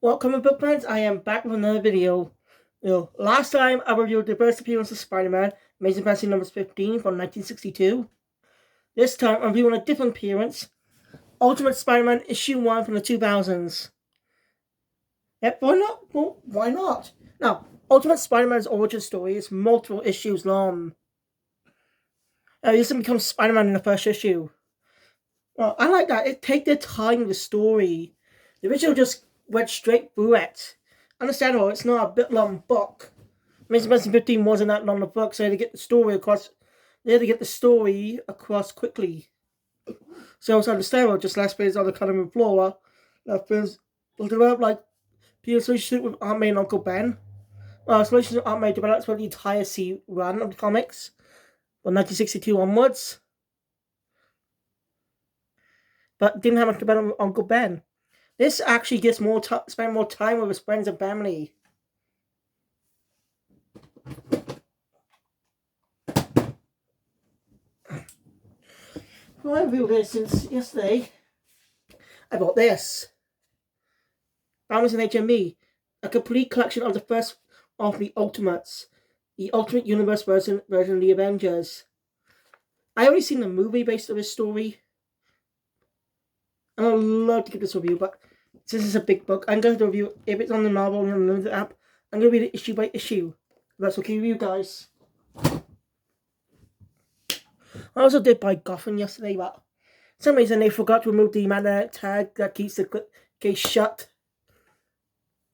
Well, comic book fans, I am back with another video. Last time I reviewed the first appearance of Spider-Man, Amazing Fantasy number 15 from 1962. This time I'm reviewing a different appearance, Ultimate Spider-Man issue 1 from the 2000s. Yep, why not? Well, why not? Now, Ultimate Spider-Man's origin story is multiple issues long. He doesn't become Spider-Man in the first issue. Well, I like that. It take their time with the story. The original just went straight through it. Understandable, it's not a bit long book. Amazing Fantasy 15 wasn't that long a book, so they had to get the story across. They had to get the story across quickly. So it's understandable. Just last page on the cutting room floor. That feels developed like Peter's relationship with Aunt May and Uncle Ben. His relationship with Aunt May developed for the entire run of the comics from 1962 onwards, but didn't have much development with Uncle Ben. This actually gets spend more time with his friends and family. Well, I've reviewed this since yesterday. I bought this. Boundless in HMV, a complete collection of the first of the Ultimates, the Ultimate Universe version of the Avengers. I already seen the movie based on this story, and I'd love to give this review, but since it's a big book, I'm going to review, if it's on the Marvel Unlimited app, I'm going to read it issue by issue. That's okay with you guys. I also did buy Gotham yesterday, but for some reason they forgot to remove the magnetic tag that keeps the case shut.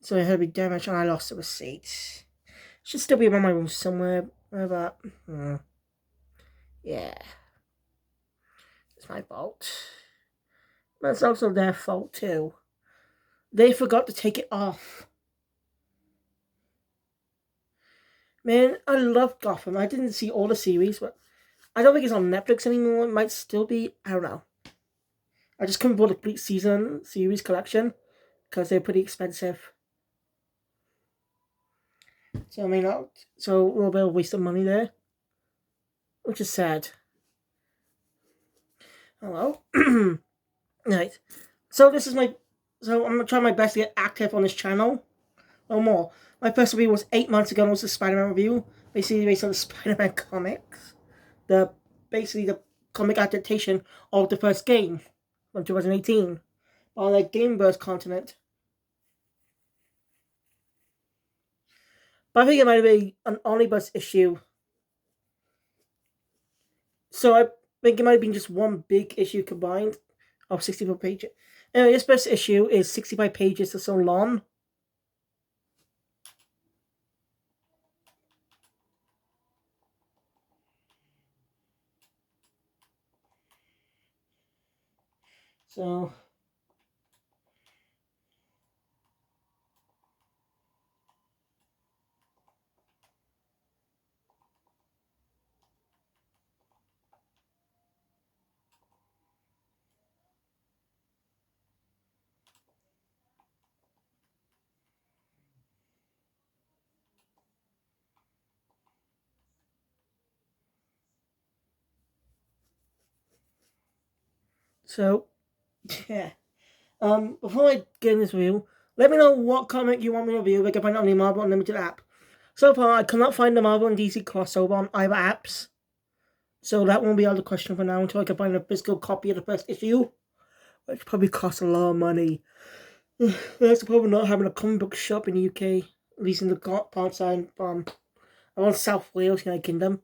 So it had to be damaged and I lost the receipt. Should still be around my room somewhere, but yeah. It's my fault. But it's also their fault too. They forgot to take it off. Man, I love Gotham. I didn't see all the series, but I don't think it's on Netflix anymore. It might still be. I don't know. I just couldn't buy the complete season series collection because they're pretty expensive. So I mean, so a little bit of waste of money there, which is sad. Hello. Right. So this is my. So I'm gonna try my best to get active on this channel. No more. My first review was 8 months ago. It was a Spider-Man review, basically based on the Spider-Man comics. Basically the comic adaptation of the first game from 2018 on the Gameverse continent. But I think it might be an omnibus issue. So I think it might have been just one big issue combined of 64 pages. Anyway, this first issue is 65 pages or so long. So yeah. Before I get in this review, let me know what comic you want me to review. I can find it on the Marvel Unlimited app. So far, I cannot find the Marvel and DC crossover on either apps. So that won't be out of the question for now until I can find a physical copy of the first issue, which probably costs a lot of money. That's the problem not having a comic book shop in the UK, at least in the parts I'm from. I'm on South Wales, United Kingdom.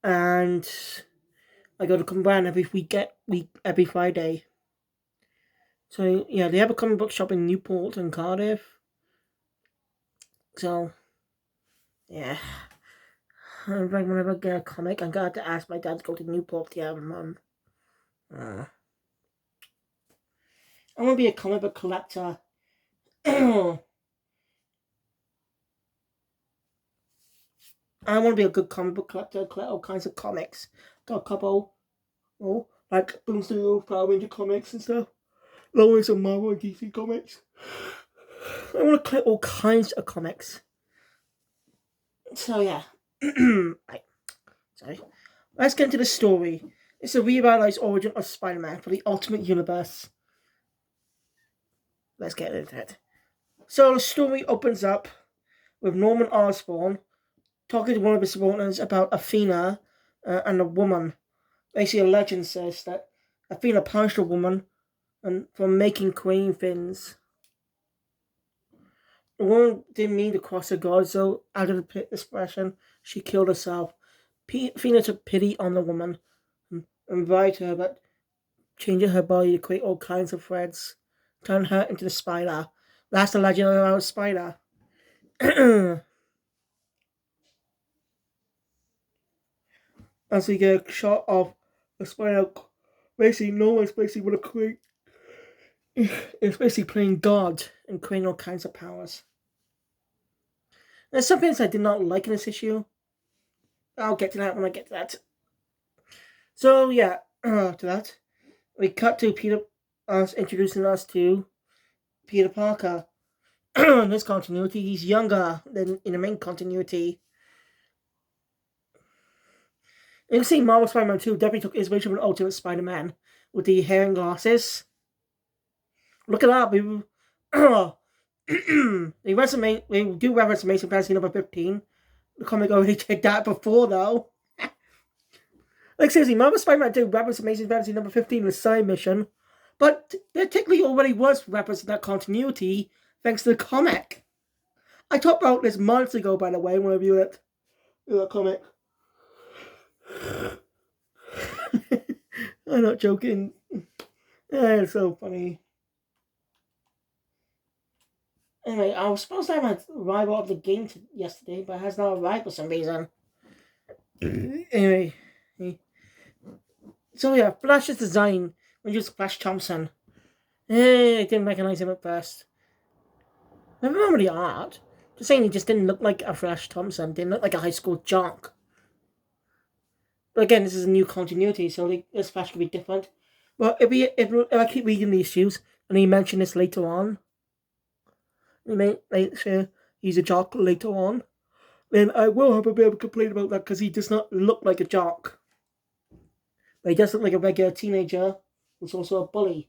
And I go to Cumberland every Friday. So yeah, they have a comic book shop in Newport and Cardiff. So yeah, whenever I get a comic, I'm gonna have to ask my dad to go to Newport to have them. I want to be a comic book collector. I want to be a good comic book collector, collect all kinds of comics. Got a couple, like Boomsday, Power Ranger comics and stuff. Loads of Marvel and DC comics. I want to collect all kinds of comics. So yeah, right. Sorry. Let's get into the story. It's a revitalized origin of Spider-Man for the Ultimate Universe. let's get into it. So the story opens up with Norman Osborn talking to one of his supporters about Athena and a woman. Basically, a legend says that Athena punished a woman for making crane fins. The woman didn't mean to cross the god, so out of the pit expression, she killed herself. Athena took pity on the woman and invited her, but changing her body to create all kinds of threads, turned her into the spider. That's the legend about the spider. As we get a shot of the spider, basically, no one's basically going to create. It's basically playing God and creating all kinds of powers. There's some things I did not like in this issue. I'll get to that when I get to that. So yeah, to that, we cut to Peter introducing us to Peter Parker. In this continuity, he's younger than in the main continuity. You can see Marvel Spider-Man 2 definitely took inspiration from Ultimate Spider-Man with the hair and glasses. Look it up. They do reference Amazing Fantasy number 15. The comic already did that before, though. Like, seriously, Marvel Spider-Man 2 referenced Amazing Fantasy number 15 in the side mission, but there technically already was reference in that continuity thanks to the comic. I talked about this months ago, by the way, when I reviewed that comic. I'm not joking. It's so funny. Anyway, I was supposed to have an arrival of the game yesterday, but it has not arrived for some reason. Anyway. So yeah, Flash's design when used Flash Thompson. I didn't recognize him at first. I remember the art. Just saying he just didn't look like a Flash Thompson. Didn't look like a high school jock. But again, this is a new continuity, so this Flash could be different. But if I keep reading the issues, and he mentioned this later on, he may sure he's a jock later on, then I will have a bit of a complaint about that because he does not look like a jock. But he does look like a regular teenager who's also a bully.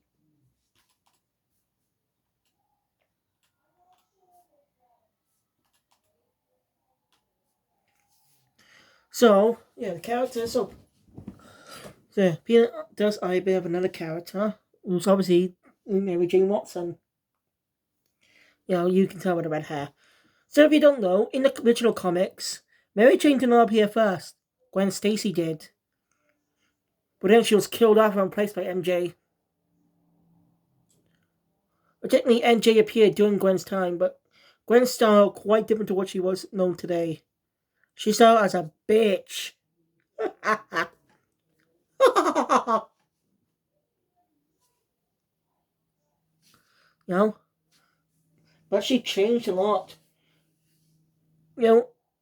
So, yeah, the characters. So Peter does a bit of another character who's obviously Mary Jane Watson. You can tell with the red hair. So if you don't know, in the original comics, Mary Jane did not appear first. Gwen Stacy did. But then she was killed off and replaced by MJ. But technically, MJ appeared during Gwen's time, but Gwen's style quite different to what she was known today. She started as a bitch. But she changed a lot.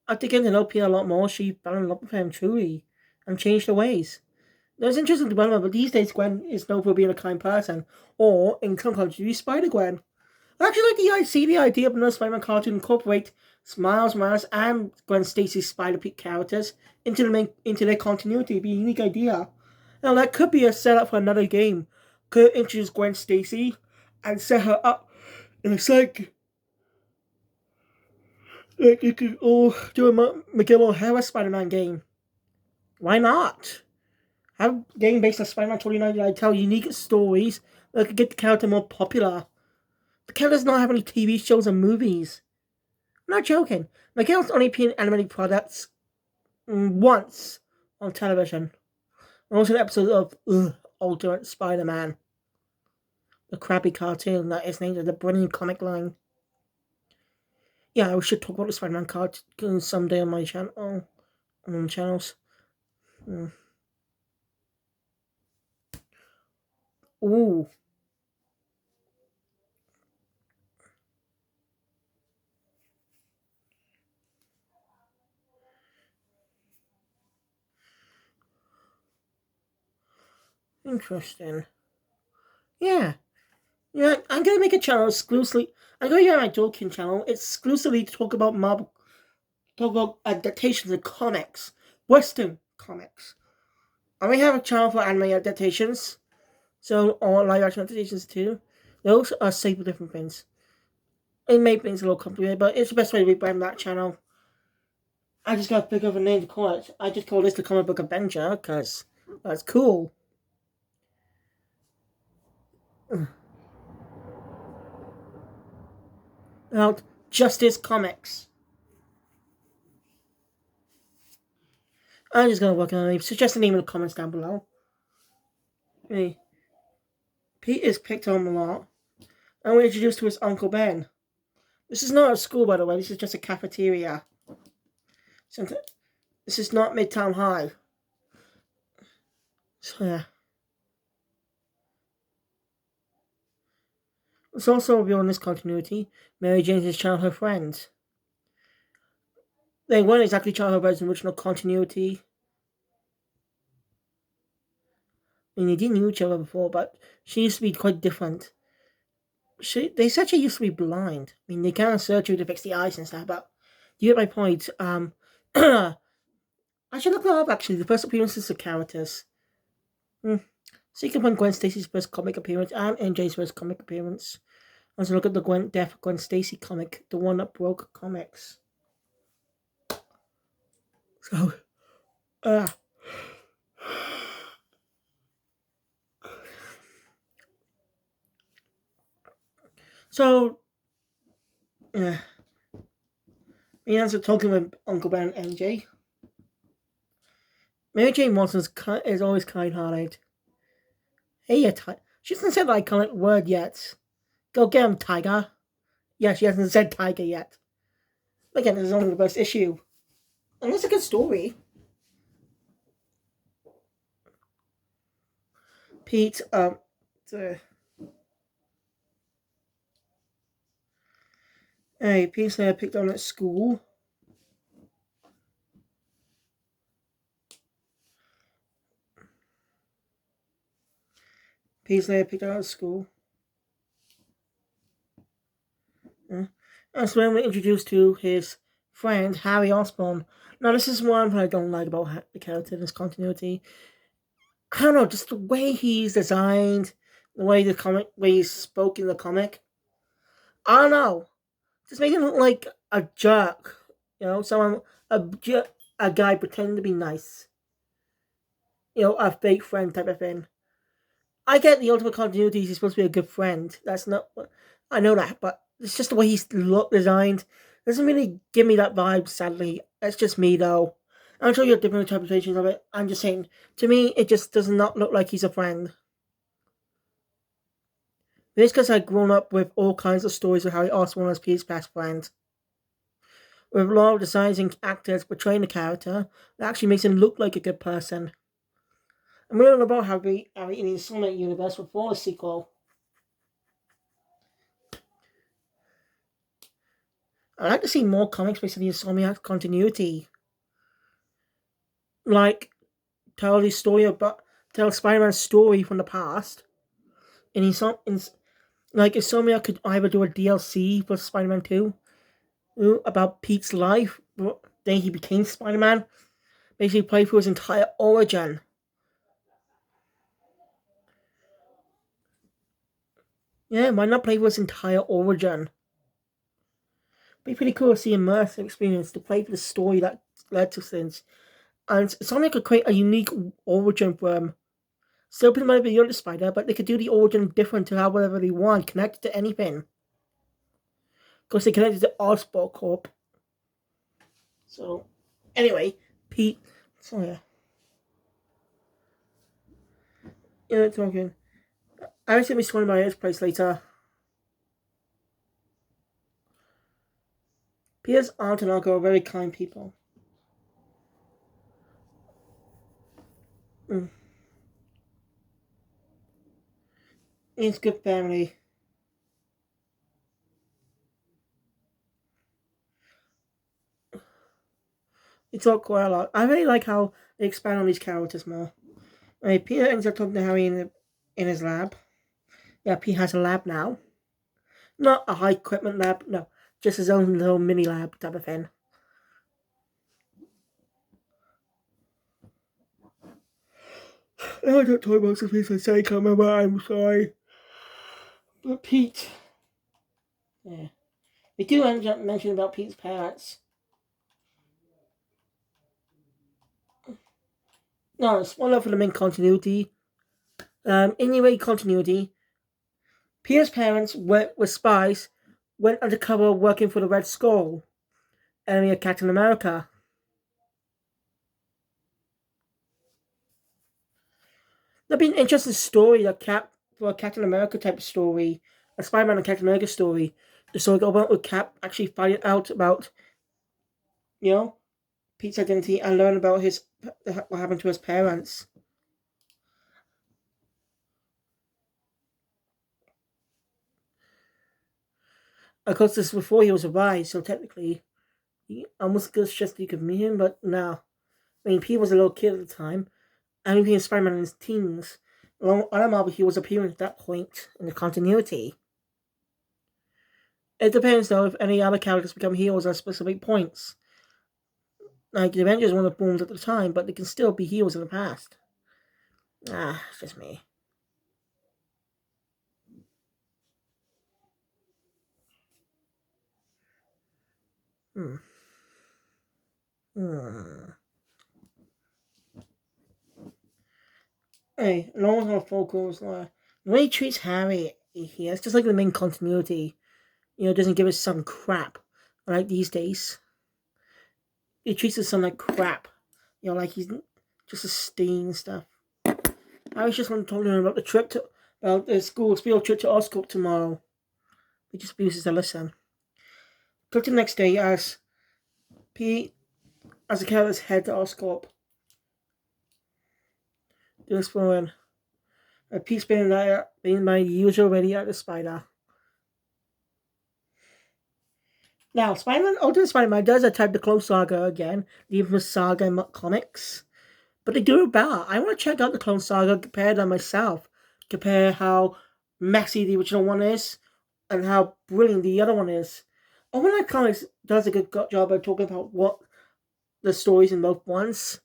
After getting to know Peter a lot more, she fell in love with him truly and changed her ways. There's interesting development, but these days Gwen is known for being a kind person, or in some countries, Spider-Gwen. I actually see the idea of another Spider-Man cartoon incorporate Miles Morales and Gwen Stacy's Spider-Pete characters into their continuity. It'd be a unique idea. Now that could be a setup for another game. Could introduce Gwen Stacy and set her up in a psych. Like you could all do a Miguel O'Hara Spider-Man game. Why not? Have a game based on Spider-Man 2099 tell unique stories that could get the character more popular. The character does not have any TV shows or movies. I'm not joking. Miguel's only appeared in animated products once on television. And also an episode of Ultimate Spider-Man. The crappy cartoon that is named as the brilliant comic line. Yeah, we should talk about the Spider-Man cartoon someday on my channel. On the channels. Ooh. Interesting. Yeah. I'm gonna make a channel exclusively. I'm gonna get my Tolkien channel exclusively to talk about adaptations of comics, Western comics. I may have a channel for anime adaptations, or live action adaptations too. Those are several different things. It may be a little complicated, but it's the best way to rebrand that channel. I just gotta pick up a name to call it. I just call this the Comic Book Adventure because that's cool. Now, Justice Comics. I'm just gonna work on a name. Suggest a name in the comments down below. Hey, Pete is picked on a lot. And we're introduced to his Uncle Ben. This is not a school, by the way. This is just a cafeteria. This is not Midtown High. So, yeah. It's also revealed in this continuity, Mary Jane's his childhood friends. They weren't exactly childhood friends in the original continuity. I mean, they didn't know each other before, but she used to be quite different. They said she used to be blind. I mean, they kind of surgery to fix the eyes and stuff, but you get my point. I should look that up, actually. The first appearances of characters. Seek upon Gwen Stacy's first comic appearance and MJ's first comic appearance. Let's look at the Death of Gwen Stacy comic, the one that broke comics. So, yeah. Me answer talking with Uncle Ben and MJ. Mary Jane Watson is always kind-hearted. Hey, she hasn't said the iconic word yet. Go get him, Tiger. Yeah, she hasn't said Tiger yet. Again, this is only the first issue. And it's a good story. Pete, hey, Pete's picked on at school. Pete's picked on at school. That's when we're introduced to his friend, Harry Osborn. Now, this is one thing I don't like about the character in this continuity. I don't know, just the way he's designed, the way he's spoke in the comic. I don't know. Just making him look like a jerk. You know, a guy pretending to be nice. You know, a fake friend type of thing. I get the ultimate continuity, he's supposed to be a good friend. That's not. I know that, but it's just the way he's designed. Doesn't really give me that vibe, sadly. That's just me, though. I'm sure you have different interpretations of it. I'm just saying, to me, it just does not look like he's a friend. It's because I've grown up with all kinds of stories of Harry Osborn as Peter's best friend. With a lot of designs and actors portraying the character, that actually makes him look like a good person. And we don't know about Harry in the Insomniac universe before the sequel. I'd like to see more comics based on the Insomniac continuity. Like, tell Spider-Man's story from the past. Like, Insomniac could either do a DLC for Spider-Man 2 about Pete's life, then he became Spider-Man. Basically, play through his entire origin. Yeah, why not play through his entire origin? Be pretty cool to see immersive experience to play for the story that led to things. And Sonic could create a unique origin for him. Still pretty much beyond the Spider, but they could do the origin different to however they want, connected to anything. Because they connected to Osborn Corp. So, anyway, Pete. So, yeah. Yeah, talking. I was going to be swinging by his place later. Peter's aunt and uncle are very kind people. It's good family. They talk quite a lot. I really like how they expand on these characters more. Peter ends up talking to Harry in his lab. Yeah, Pete has a lab now. Not a high equipment lab, no. Just his own little mini lab type of thing. I don't talk about some things I say, can't remember, I'm sorry. But Pete, yeah, we do end up mentioning about Pete's parents. No, spoiler for the main continuity. Anyway, continuity. Peter's parents were spies, went undercover working for the Red Skull, enemy of Captain America. That'd be an interesting story, for a Captain America type of story, a Spider-Man and Captain America story. The story go about with Cap actually finding out about, you know, Pete's identity and learn about what happened to his parents. Of course, this is before he was a Rise, so technically, he almost gets just you could meet him, but no. I mean, Pete was a little kid at the time, and he was Spider-Man in his teens. Along other Marvel, he was appearing at that point in the continuity. It depends, though, if any other characters become heroes at specific points. Like, the Avengers weren't booms at the time, but they can still be heroes in the past. It's just me. Hmm. Hmm. Hey, no one's gonna focus on the way he treats Harry here. It's just like the main continuity. Doesn't give his son crap. Like these days, he treats his son like crap. Like he's just a stain and stuff. I was just going to talk to him about about the school's field trip to Oscorp tomorrow. He just refuses to listen. Cut to the next day as Pete, as the characters head to Oscorp. They're exploring. Pete's being my usual ready at the spider. Now, Ultimate Spider-Man does attack the Clone Saga again, the infamous saga in comics. But they do it better. I want to check out the Clone Saga, compare them myself. Compare how messy the original one is, and how brilliant the other one is. Overnight Comics does a good job of talking about what the stories in both ones.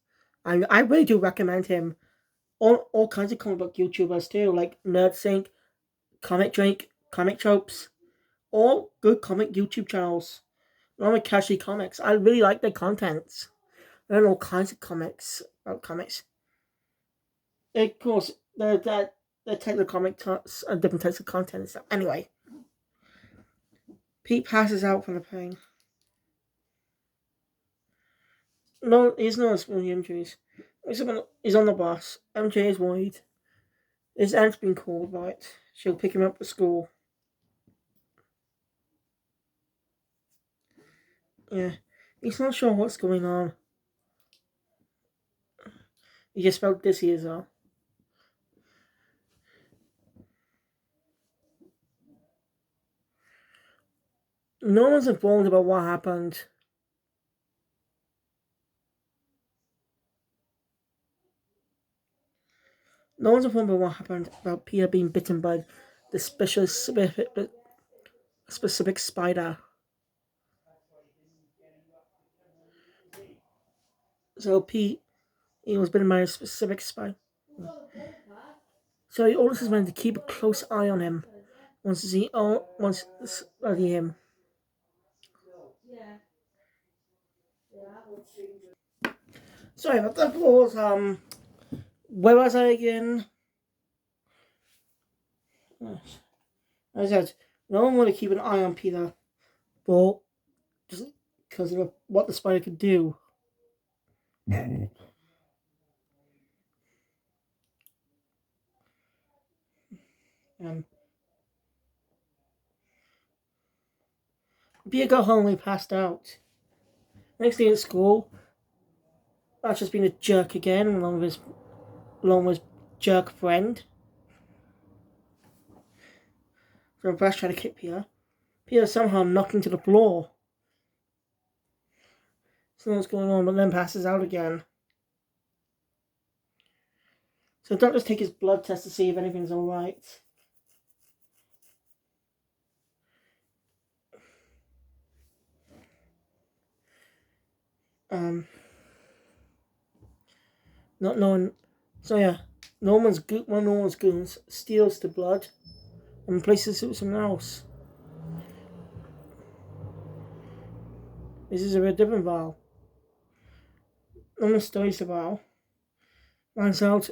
And I really do recommend him. All kinds of comic book YouTubers too, like NerdSync, Comic Drake, Comic Tropes. All good comic YouTube channels. Not like Casually Comics. I really like their contents. There are all kinds of comics about comics. Of course, they're technical comic types and different types of content and stuff. Anyway, Pete passes out from the pain. No, he's not experiencing injuries. He's on the bus. MJ is worried. His aunt's been called, right? She'll pick him up at school. Yeah. He's not sure what's going on. He just felt dizzy as well. No one's informed about what happened. No one's informed about what happened about Peter being bitten by the specific spider. So Pete, he was bitten by a specific spider. So he orders his men to keep a close eye on him. Wants to study him. Sorry about that. Where was I again? I said no one want to keep an eye on Peter, but just because of what the spider could do. Um, Peter got home and he passed out. Next day at school, Archer's just been a jerk again, along with his jerk friend. So Brash tried to kick Peter. Peter somehow knocked him to the floor. So what's going on, but then passes out again. So doctors take his blood test to see if anything's alright. Um, Not knowing. So yeah, one of Norman's goons steals the blood and replaces it with something else. This is a very different Val. No one studies the Val. Finds out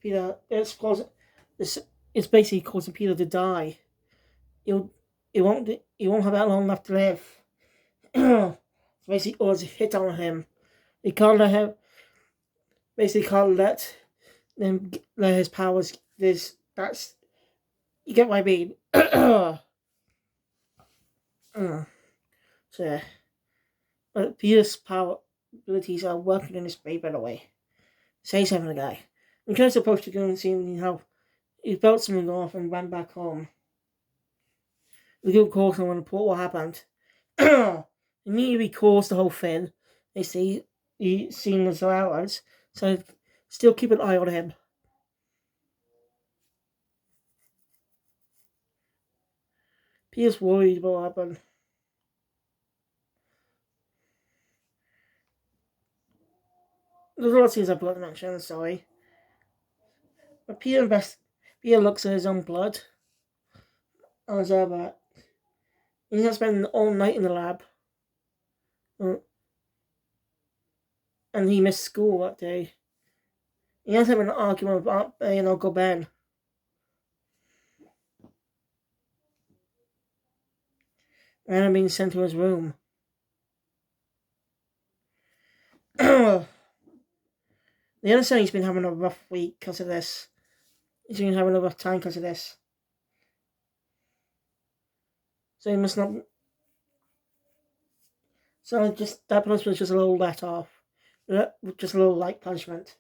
Peter. It's basically causing Peter to die. He won't have that long left to live. So basically, orders a hit on him. He can't let him. Basically, can't let them let his powers. That's you get what I mean. So, but Peter's power abilities are working in his favor in a way. Say something to the guy. He tries to approach the gun and see how he felt something off and ran back home. The group calls someone to report what happened. Immediately calls the whole thing. They see he's seen the hours, so still keep an eye on him. Peter's worried about what happened. There's a lot of things I've got to mention, sorry. But Peter looks at his own blood. I was there about. He's not spending all night in the lab. And he missed school that day. He has having an argument with Aunt Bay and Uncle Ben. And I'm being sent to his room. The other side, he's been having a rough week because of this. He's been having a rough time because of this. So he must not. So just that punishment was just a little let off. Just a little light punishment.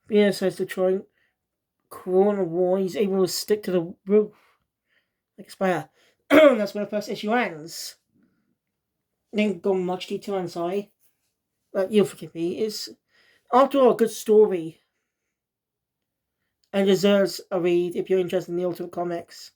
Peter says to try and corona war, he's able to stick to the roof like a spider. That's where the first issue ends. Didn't go much detail, I'm sorry. But you'll forgive me. It's, after all, a good story. And deserves a read if you're interested in the Ultimate Comics.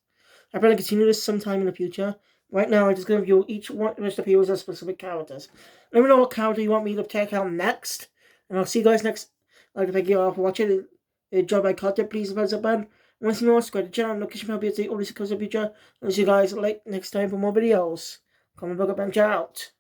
I plan to continue this sometime in the future. Right now, I'm just going to review each one of the heroes as specific characters. Let me know what character you want me to take out next. And I'll see you guys next. I'd like to thank you all for watching. Enjoy my content, please thumbs up button. Want to see more? Subscribe to the channel. Notification bell to all this comes in the future. I'll see you guys next time for more videos. Comment book up and out.